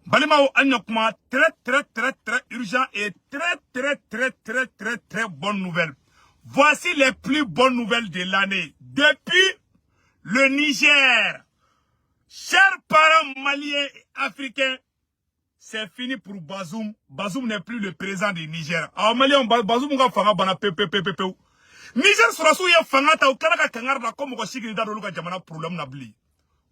Balimao Anyokma, très urgent et très bonne nouvelle. Voici les plus bonnes nouvelles de l'année. Depuis le Niger, chers parents maliens et africains, c'est fini pour Bazoum. Bazoum n'est plus le président du Niger. Alors Malien, Bazoum va faire un pépépépépé. Niger sera sous un fangata ou kanaka kangarda comme on chigri dans le luka jamana problème nabli.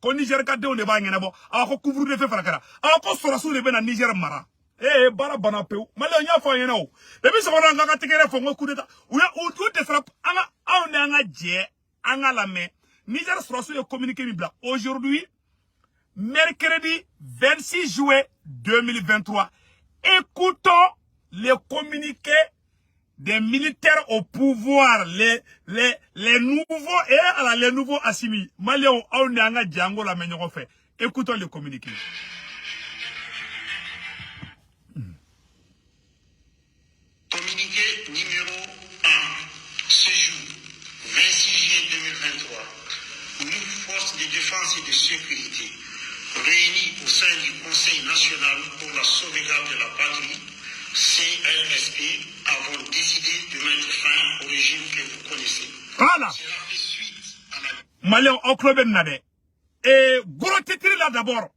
Ko Niger ka de on ne ba ngena bo. A ko couvre de fe farakara. A ko sera sous le ben Niger mara. Eh bara bana peu. Malien nya fa yena o. Depuis ce moment nga ka tikere fo ngo coup d'état. Ou ya ou tout de frappe anga on anga dje anga la main. Niger sera sous le communiqué bibla. Aujourd'hui mercredi 26 juillet 2023. Écoutons les communiqués des militaires au pouvoir, les nouveaux et les nouveaux Assimi. Maléon, on a un Django la meilleure fait. Écoutons les communiqués. Communiqué numéro 1. Ce jour, 26 juillet 2023, nous, forces de défense et de sécurité, réunis au sein du Conseil national pour la sauvegarde de la patrie, CNSP, avons décidé de mettre fin au régime que vous connaissez. Voilà. Cela fait suite à la... Malien, on club nade. Et gros titre là d'abord.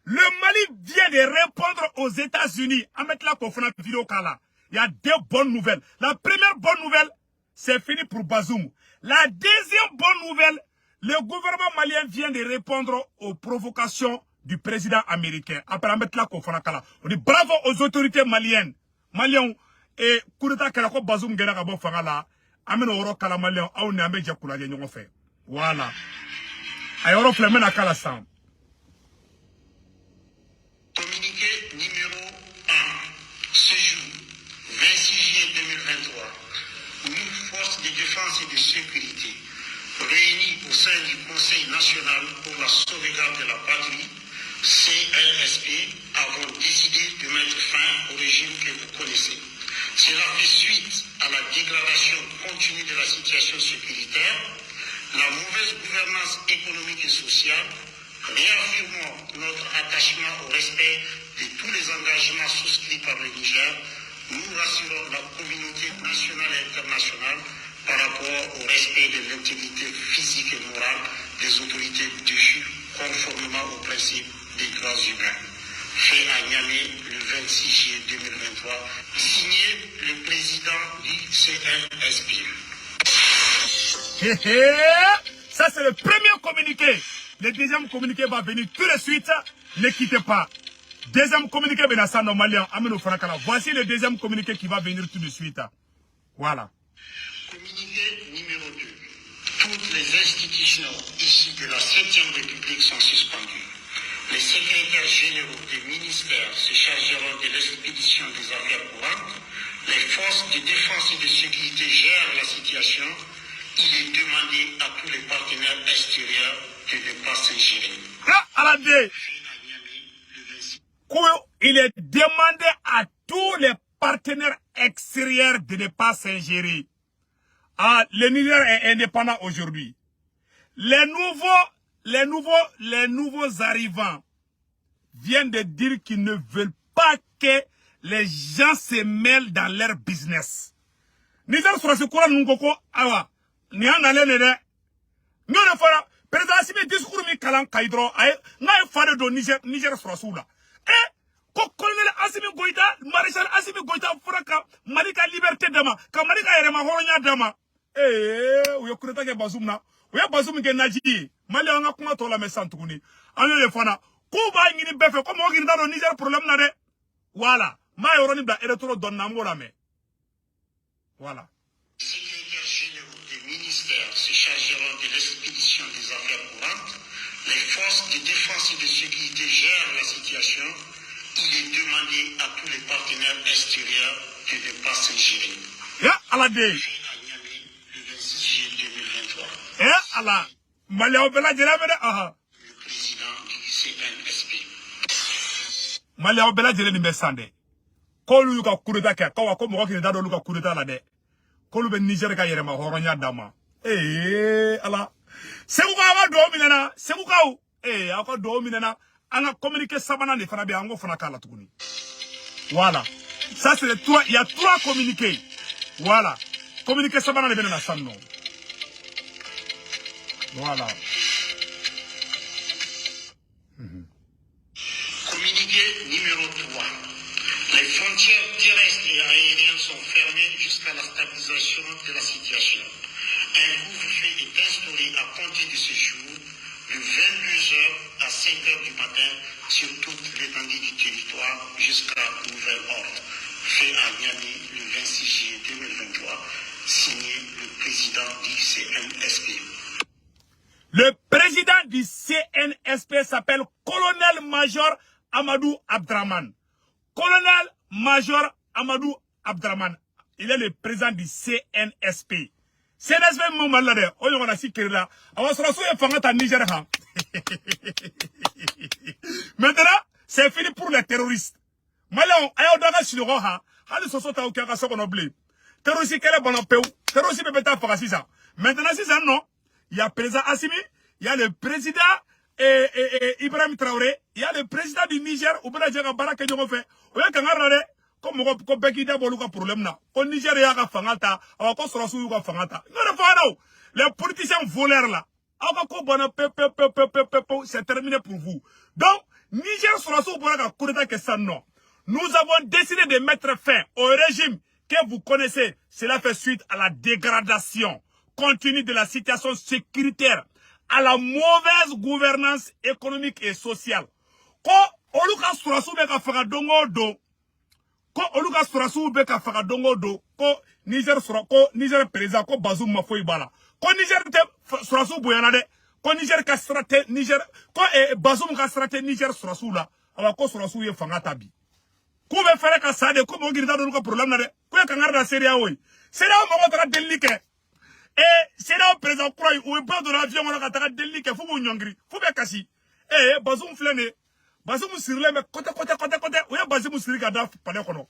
Le Mali vient de répondre aux États-Unis. À mettre la conférence vidéo là. Il y a deux bonnes nouvelles. La première bonne nouvelle, c'est fini pour Bazoum. La deuxième bonne nouvelle, le gouvernement malien vient de répondre aux provocations du président américain. Après, mettre la conférence là. On dit bravo aux autorités maliennes. Maliens, et coup d'état qu'elle a fait Bazoum gagner à bon fanga là. Amen au roc à la malien, à on est amé jakula de n'yon fait. Voilà. Aïe, on reflète maintenant à Kalassan. Communiqué numéro 1. Ce jour, 26 juillet 2023, nous, forces de défense et de sécurité, réunis au sein du Conseil national pour la sauvegarde de la patrie, CNSP, avons décidé de mettre fin au régime que vous connaissez. Cela fait suite à la dégradation continue de la situation sécuritaire, la mauvaise gouvernance économique et sociale. Réaffirmons notre attachement au respect de tous les engagements souscrits par le Niger. Nous rassurons la communauté nationale et internationale par rapport au respect de l'intégrité physique et morale des autorités déchues conformément aux principes des droits humains. Fait à Niamey le 26 juillet 2023, signé le président du CNSP. Ça c'est le premier communiqué. Le deuxième communiqué va venir tout de suite. Ne quittez pas. Deuxième communiqué, voici le deuxième communiqué qui va venir tout de suite. Voilà. Communiqué numéro 2. Toutes les institutions issues de la 7e République sont suspendues. Les secrétaires généraux des ministères se chargeront de l'expédition des affaires courantes. Les forces de défense et de sécurité gèrent la situation. Il est demandé à tous les partenaires extérieurs de ne pas s'ingérer. Il est demandé à tous les partenaires extérieurs de ne pas s'ingérer. Ah, le Niger est indépendant aujourd'hui. Les nouveaux arrivants viennent de dire qu'ils ne veulent pas que les gens se mêlent dans leur business. Niger sera ce courant nous koko awa. Ni an ale ne de. Nous ne fera président Assimi discours mi kalan kaidro ay na fare do Niger sera soula. Ko colonel Assimi Goïta, maréchal Assimi Goïta fraka Malika liberté dama, ka Malika yerema horonya dama. Uyo kureta ke Bazoum na. Uyo Bazoum ke naji. Mali anga kuma to la mesantu kuni. Ane le fana. Kuba ngini befe comme on ginda do Niger problème na de. Voilà. Ma yoroni bla eletro don na mo la me. Voilà. Les secrétaires généraux des ministères se chargeront de l'expédition des affaires courantes. Les forces de défense et de sécurité gèrent la situation. Il est demandé à tous les partenaires extérieurs de ne pas s'ingérer. Allah de. Le 26 juillet 2023. Allah. Malia Obela Jeremede aha. Le président du CNSP. Malia Obela Jeremede Sande. Kolu yuka kureta ke kawa ko mo ko da do luka kureta la de. Kolu be Niger ka yerema horonya dama. Allah. Sekuka wa do minena, sekuka o. Aka do minena. on a communiqué Sabana de Fanabe, on va faire la tournée. Voilà. Ça, c'est les trois. Il y a trois communiqués. Voilà. Communiqué Sabana de Benana Samno. Voilà. Communiqué numéro 3. Les frontières terrestres et aériennes sont fermées jusqu'à la stabilisation de la situation. Un couvre-feu est instauré à compter de ce jour, de 22h à 5h du matin, sur toute l'étendue du territoire jusqu'à nouvel ordre. Fait à Niamey le 26 juillet 2023, signé le président du CNSP. Le président du CNSP s'appelle Colonel-Major Amadou Abdraman. Colonel-Major Amadou Abdraman. Il est le président du CNSP. CNSP Moumalade. On a si là. Maintenant, c'est fini pour les terroristes. Maintenant, ayo daga sinogo ha. Hali sosota ukaka sokonoble. Terroriste kele bonopeu. Terroriste bebeta fakasisa. Maintenant, si ça non. Il y a le président Assimi, il y a le président Ibrahim Traoré, il y a le président du Niger, ou bien il Baraka fait. Ou bien quand on a comme on beki d'abord le problème là. Au Niger il y a fangata, on va construire sous fangata. Non, les politiciens voleurs là. C'est terminé pour vous. Donc Niger sera sous pour la coup d'état que ça non. Nous avons décidé de mettre fin au régime que vous connaissez. Cela fait suite à la dégradation continue de la situation sécuritaire, à la mauvaise gouvernance économique et sociale. Quand Oluka Surasu beka fagadongo do, quand Oluka Surasu beka fagadongo do, quand Niger président, quand Bazoum Mafoy Bala, quand Niger Surasu Boyanade, quand Niger Kastrate, Niger, quand Bazoum Kastrate Niger Surasu là, alors quand Surasu est fangatabi. Kou be faire ka sade, kou mo girita do ko problème na de, kou ya kangarda seria oy. Seria mo ko tra delike. C'est là au président Kroy, où est pas de l'avion, on a attaqué Delhi, qu'il faut vous nyongri, faut bien casser. Bazoum flâne, Bazoum sur les mecs, côté, où est Bazoum sur les gars, Panekono.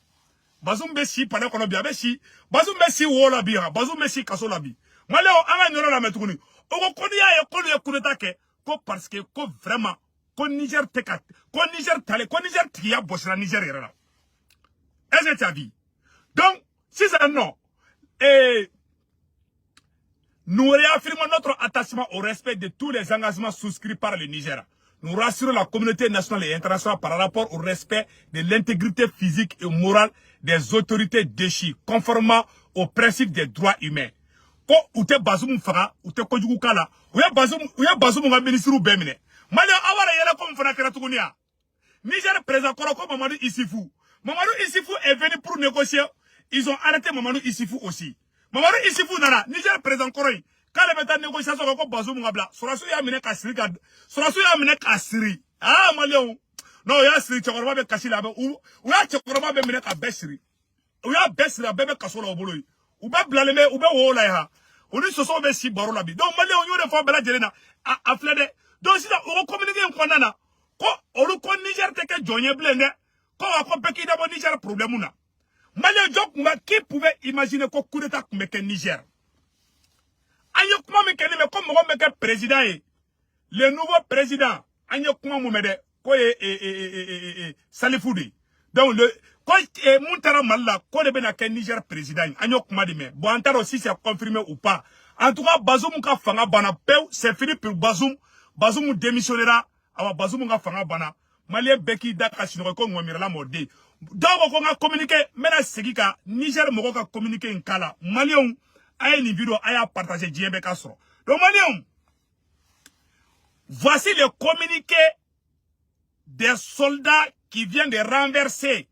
Bazoum Bessi, Panekono, bien Bessi, Bazoum Bessi, Wola Bia, Bazoum Bessi, Kasolabi. Malé, on a la métronie. On connaît à l'école de Koudetake, parce que, vraiment, qu'on Niger Tekat, qu'on Niger Tale, qu'on Niger Tia, Bossra Niger era. Est-ce que tu as vu? Donc, si c'est non, nous réaffirmons notre attachement au respect de tous les engagements souscrits par le Niger. Nous rassurons la communauté nationale et internationale par rapport au respect de l'intégrité physique et morale des autorités déchies, conformément aux principes des droits humains. Ko ute Bazoum fara, ute kojugu kala, uya Bazoum nga ministre bemine. Malio awara yela comme fana keratukunia. Niger président Koroko Mamadou Issifou. Mamadou Issifou est venu pour négocier. Ils ont arrêté Mamadou Issifou aussi. Mamadou Issifou nana, Niger président Koroy, quand le méta négociation avec Bazoum Ngabla, Sorasu ya mine kasiri, Sorasu ya mine kasiri. Ah, Malion. Non, ya siri, Tchokoroma be kasiri abe, ou ya Tchokoroma be mine ka besiri. Ou ya besiri abe be kasola oboloy. Ou be blaleme, ou be wola ya. Ou ni soso be si baro labi. Donc, Malion, yon de fois bela djelena, a flede. Donc, si on va communiquer un kondana, ko, on ko Niger teke jonye blende, ko wako beki dabo Niger problème na. Malien Djok, qui pouvait imaginer qu'on coup d'état comme le Niger? Agnokuma Mekene, mais comme on président, le nouveau président, Agnokuma Moumede, quoi Salifoudi. Donc, quand Moutara Malla, qu'on est bien à Niger président, Agnokuma Dime, bon, entendre aussi c'est confirmé ou pas. En tout cas, Bazoum ka fanga bana peu, c'est fini pour Bazoum. Bazoum démissionnera, alors Bazoum ka fanga bana. Malien Beki Daka Sinoko Moumirala Mode. Donc, on a communiqué, maintenant, c'est qui Niger a communiqué un cas Malion a une vidéo, a partagé Djembe Castro. Donc, Malion, voici le communiqué des soldats qui viennent de renverser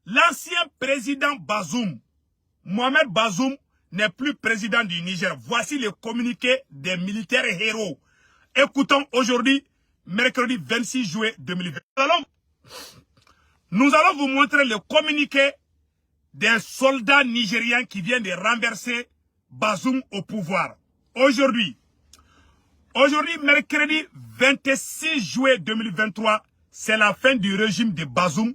l'ancien président Bazoum. Mohamed Bazoum n'est plus président du Niger. Voici le communiqué des militaires héros. Écoutons aujourd'hui, mercredi 26 juillet 2020. Nous allons vous montrer le communiqué des soldats nigériens qui viennent de renverser Bazoum au pouvoir. Aujourd'hui, mercredi 26 juillet 2023, c'est la fin du régime de Bazoum.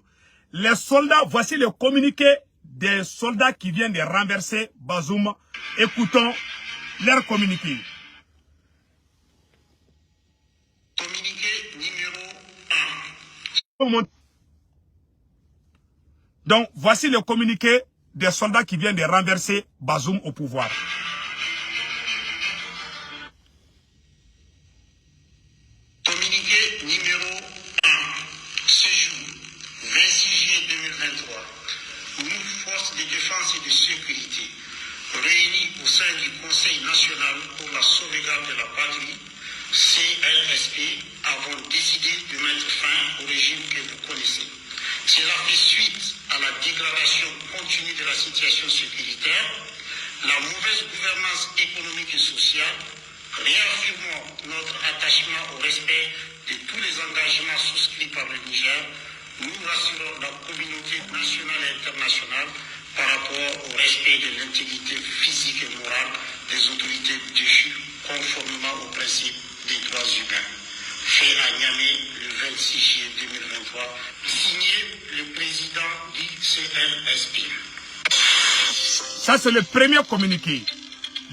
Les soldats, voici le communiqué des soldats qui viennent de renverser Bazoum. Écoutons leur communiqué. Communiqué numéro 1. Donc, voici le communiqué des soldats qui viennent de renverser Bazoum au pouvoir. Communiqué numéro 1. Ce jour, 26 juillet 2023, nous, forces de défense et de sécurité, réunis au sein du Conseil national pour la sauvegarde de la patrie, CNSP, avons décidé de mettre fin au régime que vous connaissez. Cela fait suite à la dégradation continue de la situation sécuritaire, la mauvaise gouvernance économique et sociale. Réaffirmons notre attachement au respect de tous les engagements souscrits par le Niger. Nous rassurons la communauté nationale et internationale par rapport au respect de l'intégrité physique et morale des autorités déchues conformément aux principes des droits humains. Fait à Niamey le 26 juillet 2023, signé le président du CNSP. Ça, c'est le premier communiqué.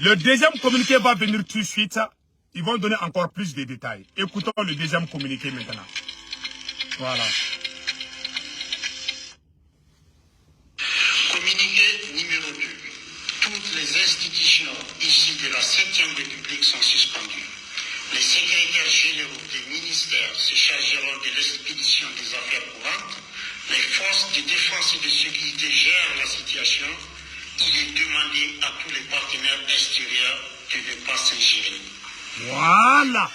Le deuxième communiqué va venir tout de suite. Ils vont donner encore plus de détails. Écoutons le deuxième communiqué maintenant. Voilà. Communiqué numéro 2. Toutes les institutions issues de la 7e République sont suspendues. Les secrétaires généraux des ministères se chargeront de l'expédition des affaires courantes. Les forces de défense et de sécurité gèrent la situation. Il est demandé à tous les partenaires extérieurs de ne pas s'ingérer. Voilà.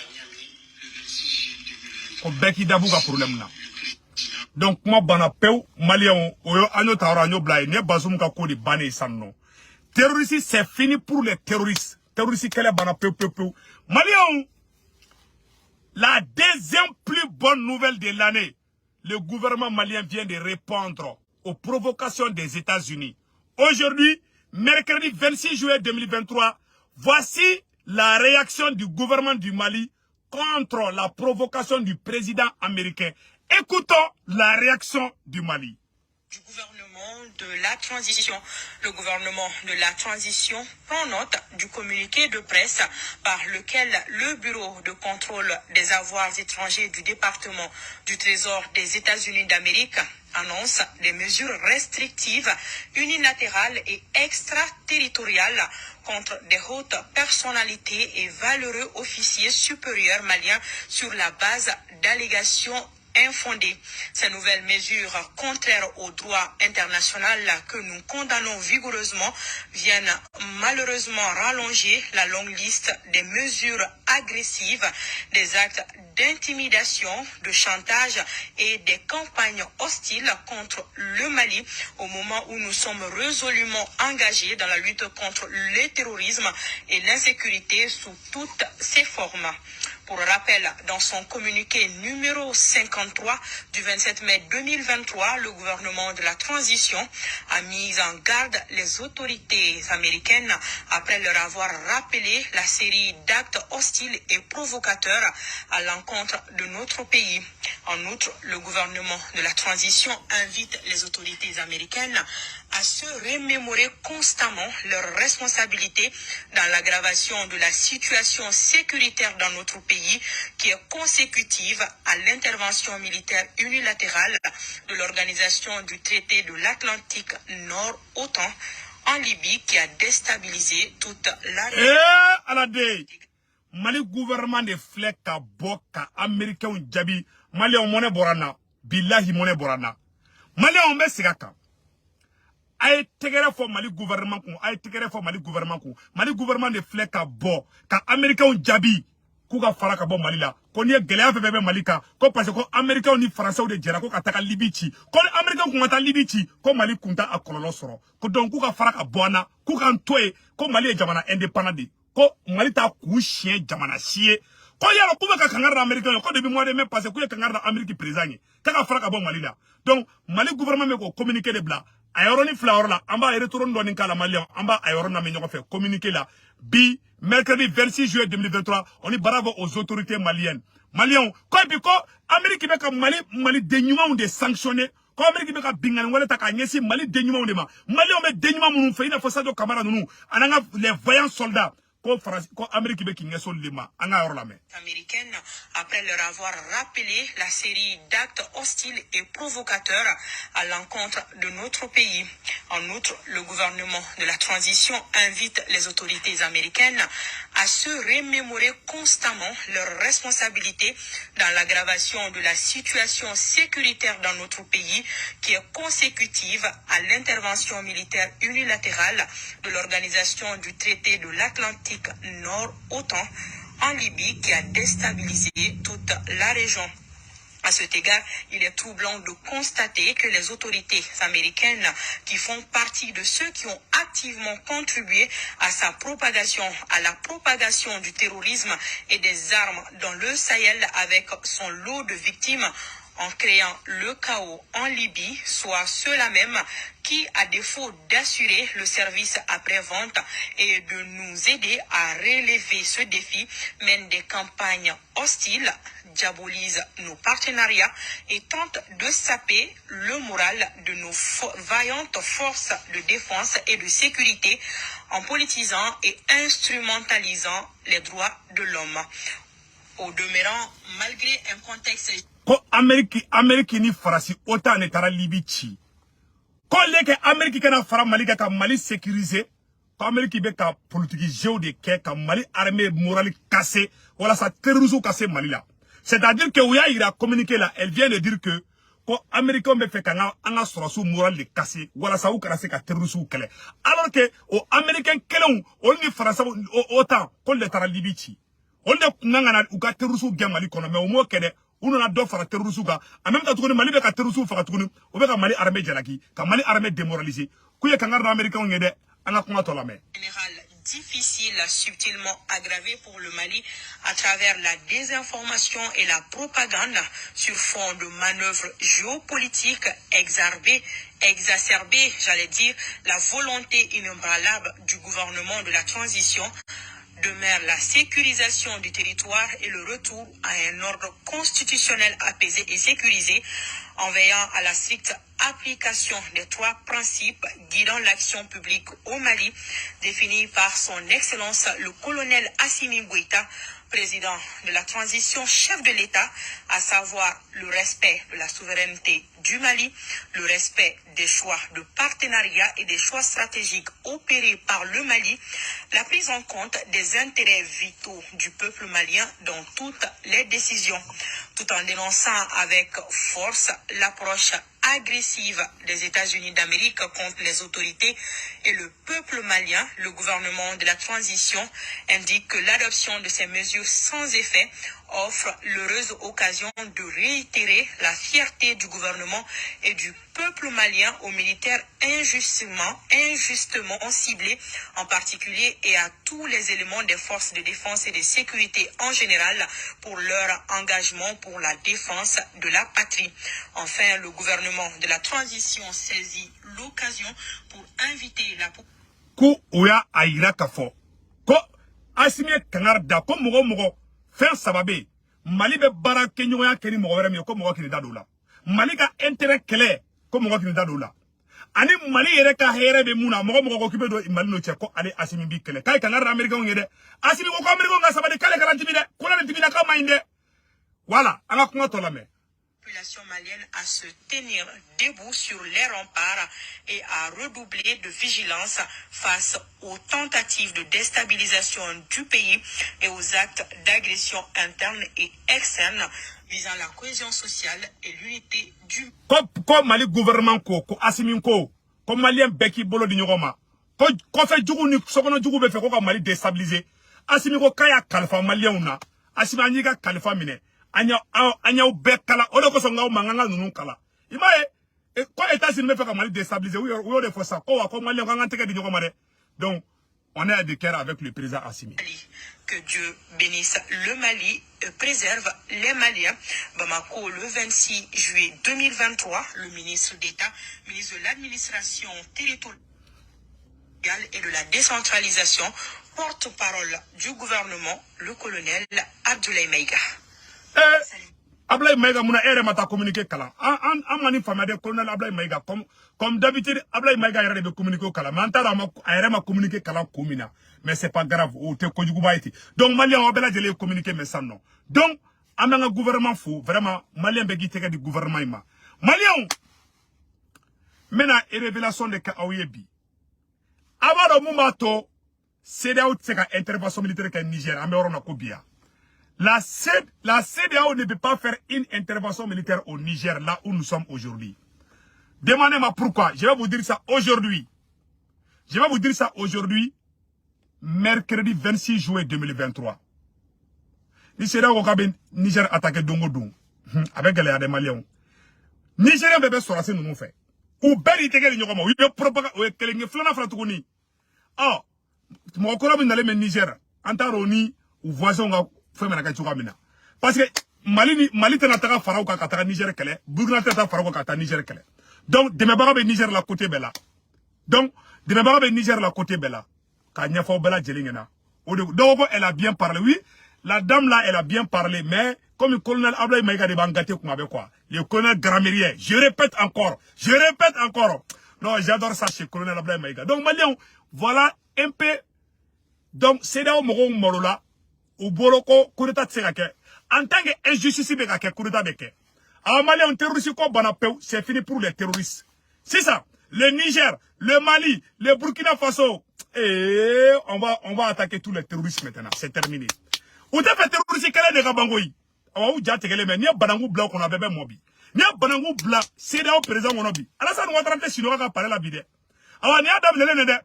Donc, moi, banapeu, malien, oyo, anyo taora, anyo blaye, ne bazoum ka kodi bane sanno. Terrorisme, c'est fini pour les terroristes. Terrorisme, quel est banapeu, peu. Malien, la deuxième plus bonne nouvelle de l'année, le gouvernement malien vient de répondre aux provocations des États-Unis. Aujourd'hui, mercredi 26 juillet 2023, voici la réaction du gouvernement du Mali contre la provocation du président américain. Écoutons la réaction du Mali. Du gouvernement de la transition. Le gouvernement de la transition prend note du communiqué de presse par lequel le Bureau de contrôle des avoirs étrangers du département du Trésor des États-Unis d'Amérique annonce des mesures restrictives, unilatérales et extraterritoriales contre des hautes personnalités et valeureux officiers supérieurs maliens sur la base d'allégations infondées. Ces nouvelles mesures contraires au droit international que nous condamnons vigoureusement viennent malheureusement rallonger la longue liste des mesures agressives, des actes d'intimidation, de chantage et des campagnes hostiles contre le Mali au moment où nous sommes résolument engagés dans la lutte contre le terrorisme et l'insécurité sous toutes ses formes. Pour rappel, dans son communiqué numéro 53 du 27 mai 2023, le gouvernement de la transition a mis en garde les autorités américaines après leur avoir rappelé la série d'actes hostiles et provocateurs à l'encontre de notre pays. En outre, le gouvernement de la transition invite les autorités américaines à se remémorer constamment leurs responsabilités dans l'aggravation de la situation sécuritaire dans notre pays, qui est consécutive à l'intervention militaire unilatérale de l'organisation du traité de l'Atlantique Nord, OTAN, en Libye, qui a déstabilisé toute la... Mali gouvernement de fleka boka américain jabi Mali on mone borana billahi mone borana Mali on be sigaka ay tegere fo Mali gouvernement ko ay tegere fo Mali gouvernement de fleka bo ka américain jabi ku ka fara ka bo Mali la ko ni gele bebe Mali ka ko parce que américain ni français de jera ko ka taka Libye ci ko américain ko ta Libye ci ko Mali kunta akololo soro ko donc ku ka fara ka bona ku kan toy ko Mali e jamana indépendant ko Mali ta ku chien jamana chie ko yalo ku ka kangara américain ko depuis mois de mai passé ku kangara Amérique président ka fara ka bon Mali la donc Mali gouvernement me ko communiquer de bla ayoroni flower la amba retourne doni kala Malien amba ayorona me ñoko fait communiquer la bi mercredi 26 juillet 2023 on est bravo aux autorités maliennes Maliens ko bi ko Amérique be ka Mali dénuement de sanctionner ko Amérique be ka bingan wala ta ka ñesi Mali dénuement de ma Mali on be dénuement mun fe ina fa Sadio Camara nunu ananga les voyants soldats ko France ko Amérique be ki ngeso lima anga yor la me américaine après leur avoir rappelé la série d'actes hostiles et provocateurs à l'encontre de notre pays. En outre, le gouvernement de la transition invite les autorités américaines à se remémorer constamment leurs responsabilités dans l'aggravation de la situation sécuritaire dans notre pays qui est consécutive à l'intervention militaire unilatérale de l'Organisation du traité de l'Atlantique Nord, OTAN, en Libye qui a déstabilisé toute la région. À cet égard, il est troublant de constater que les autorités américaines qui font partie de ceux qui ont activement contribué à sa propagation, à la propagation du terrorisme et des armes dans le Sahel avec son lot de victimes en créant le chaos en Libye, soit ceux-là même qui, à défaut d'assurer le service après-vente et de nous aider à relever ce défi, mènent des campagnes hostiles, diabolisent nos partenariats et tentent de saper le moral de nos vaillantes forces de défense et de sécurité en politisant et instrumentalisant les droits de l'homme. Au demeurant, malgré un contexte ko Amérique ni farasi OTAN ne tara Libye ci ko leke Amérique kana fara Mali ka Mali sécuriser ko Amérique be ka politique géo de ka Mali armée morale cassée wala sa terrorisme cassé Mali là. C'est-à-dire que Ouya ira communiquer là, elle vient de dire que ko Américain be fait kanga anga sorosu moral de cassé wala sa ou karase ka terrorisme kele. Alors que au Américain kelon on ni français OTAN ko le tara Libye ci. On de nangana ou ka terrorisme gen Mali kono mais au moins kede on a deux fois terrorisme ga en même temps que Mali be ka terrorisme fa ka o be ka Mali armée jalaki ka Mali armée démoralisée ku ye kanga américain ngede anga kuma to la mais général difficile, subtilement aggravé pour le Mali à travers la désinformation et la propagande sur fond de manœuvres géopolitiques exacerbées, j'allais dire, la volonté inébranlable du gouvernement de la transition demeure la sécurisation du territoire et le retour à un ordre constitutionnel apaisé et sécurisé en veillant à la stricte application des trois principes guidant l'action publique au Mali, définis par son Excellence le colonel Assimi Goïta, président de la transition, chef de l'État, à savoir le respect de la souveraineté du Mali, le respect des choix de partenariat et des choix stratégiques opérés par le Mali, la prise en compte des intérêts vitaux du peuple malien dans toutes les décisions, tout en dénonçant avec force l'approche agressive des États-Unis d'Amérique contre les autorités et le peuple malien. Le gouvernement de la transition indique que l'adoption de ces mesures sans effet offre l'heureuse occasion de réitérer la fierté du gouvernement et du peuple malien aux militaires injustement ciblés en particulier et à tous les éléments des forces de défense et de sécurité en général pour leur engagement pour la défense de la patrie. Enfin, le gouvernement de la transition saisit l'occasion pour inviter la ku Ouya aira kafo ko Assimi kangarda ko mogo fin sababe Mali be bara kenyoya keni mogo were mi ko mogo kini dadoula Mali ka intérêt clair ko mogo kini dadoula ani Mali yere ka here be muna mogo ko kibe do Mali no che ko ali Assimi bi kele kay kangarda America ngede Assimi ko America nga sabade kale garanti de ko la ntibina ka mainde voilà anga kuma to la me population malienne à se tenir debout sur les remparts et à redoubler de vigilance face aux tentatives de déstabilisation du pays et aux actes d'agression interne et externe visant la cohésion sociale et l'unité du ko Mali gouvernement ko Assimi ko Malien beki bolo di nyogoma ko fe jugu ni sokono jugu be fe ko ka Mali déstabiliser Assimi ko kaya kalfa Malien una Assimi anyiga kalfa mine anya be kala o de ko so ngaw manganga nunu kala imaye ko États-Unis me fait ka Mali déstabiliser oui de ça ko Malien ko ngante ke di nyogoma de donc on est à de cœur avec le président Assimi. Que Dieu bénisse le Mali, préserve les Maliens. Bamako, le 26 juillet 2023, le ministre d'État, ministre de l'administration territoriale et de la décentralisation, porte-parole du gouvernement, le colonel Abdoulaye Maïga. Ablaye Maïga mouna ere mata communiquer kala. En mani famade colonel Ablaye Maïga comme d'habitude Ablaye Maïga ere de communiquer kala. Mais antara ere ma communiquer kala komina. Mais c'est pas grave ou te kojuguba iti. Donc Malien on bela jele communiquer mais ça non. Donc amanga gouvernement fou vraiment Malien begi teke di gouvernement ima. Malien mena e révélation de ka aouyebi. Avant le moment CEDEAO tseka intervention militaire ka Niger ambe na kobia. La CEDEAO ne peut pas faire une intervention militaire au Niger, là où nous sommes aujourd'hui. Demandez-moi pourquoi. Je vais vous dire ça aujourd'hui. Je vais vous dire ça aujourd'hui, mercredi 26 juillet 2023. Ni CEDEAO kabe Niger attaqué Dongodou. Avec les des Maliens. Nigérien bébé sera ce nous fait. Ou belle iteke les nyokoma. Oui, propagande. Oui, que les flana fratukuni. Ah, mon collègue n'allait mais Niger. Antaroni ou voisin parce que Mali tena farao ka kata Niger kele, Burkina tena farao ka kata Niger kele. Donc de me be Niger la côté bela. Donc de me be Niger la côté bela. Ka nyafo bela jelingena. Donc elle a bien parlé, oui. La dame là elle a bien parlé, mais comme le colonel Ablaye Maïga de Bangaté comme quoi, le colonel Gramérier, je répète encore. Non, j'adore ça chez le colonel Ablaye Maïga. Donc Malien, voilà un peu. Donc c'est là où Morola ou boloko coup d'état tsirake en tant que injustice beka coup d'état beke a Mali en terroriste ko banapeu c'est fini pour les terroristes c'est ça le Niger le Mali le Burkina Faso et on va attaquer tous les terroristes maintenant c'est terminé ou t'as fait terroriste kala de gabangoyi awa ou jategele mais ni banangu blanc qu'on avait ben mobi ni banangu blanc c'est là au président monobi ala ça nous va trenter si nous va parler la vidéo awa ni adam lele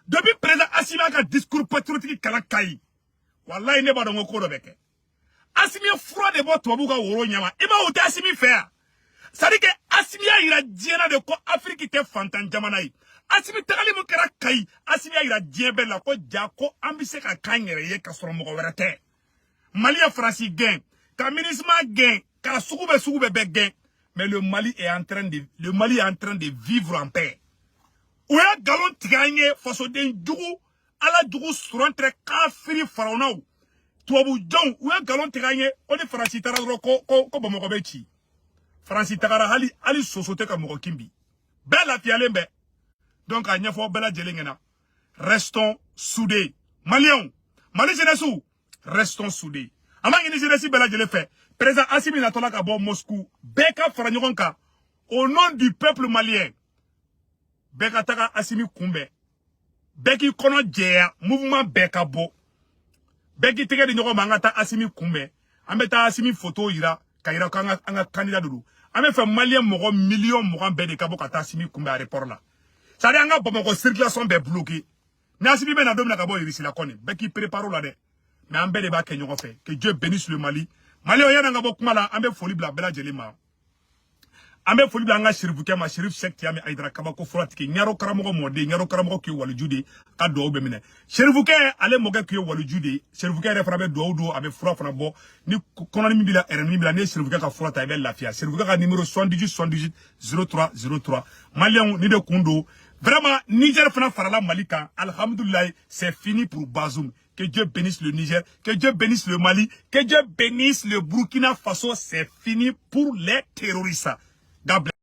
depuis président Assimi ka discours patriotique kala kai wallahi ne ba dongo ko do beke Assimi froid de bo tobu ka woro nyama iba o ta Assimi faire ça dit que Assimi a ira diena de ko Afrique te fantan jamana yi Assimi tagali mo kera kai Assimi a ira diebe la ko jako ambise ka kanyere ye ka soro mo ko werete Mali a France gain ka minisma gain ka sugube be gain mais le Mali est en train de vivre en paix ou ya galon tiganye faso den jugu ala dugu surantre kafiri faraonaw tuabu jong ou galon tiganye on est France tararo ko bomoko bechi France tagara ali sosote ka moko kimbi bela fialembe donc a nyafo bela jelengena restons soudés Maliens Mali jeunesse restons soudés amangi ni jeunesse bela jele fait président Assimi Natola ka bo Moscou beka faranyokonka au nom du peuple malien beka taka Assimi kumbe beki kono djea mouvement beka bo beki tege de nyoko mangata Assimi kumbe ambeta Assimi photo ira kaira kanga anga candidat dudu ame fe malien mogo million mogo bede kabo kata Assimi kumbe à report là ça dit anga bomoko circulation be bloqué na Assimi be na domina kabo irisi la kone beki préparo là de mais ambede ba ke nyoko fe que Dieu bénisse le Mali Mali oyana ngabo kumala ambe foli bla bela jelima ambe foli bla nga shirifuke ma shirif sekti ame aidra kabako furatike nyaro karamogo mode nyaro karamogo ki walujude ka do be mine shirifuke ale moga ki walujude shirifuke refrabe do abe fura fana bo ni kononi mi bila eremi bila ne shirifuke ka furata be lafia shirifuke ka numéro 78 03 Malien ni de kundo vraiment Niger fana farala Malika alhamdulillah c'est fini pour Bazoum. Que Dieu bénisse le Niger, que Dieu bénisse le Mali, que Dieu bénisse le Burkina Faso, c'est fini pour les terroristes. God bless.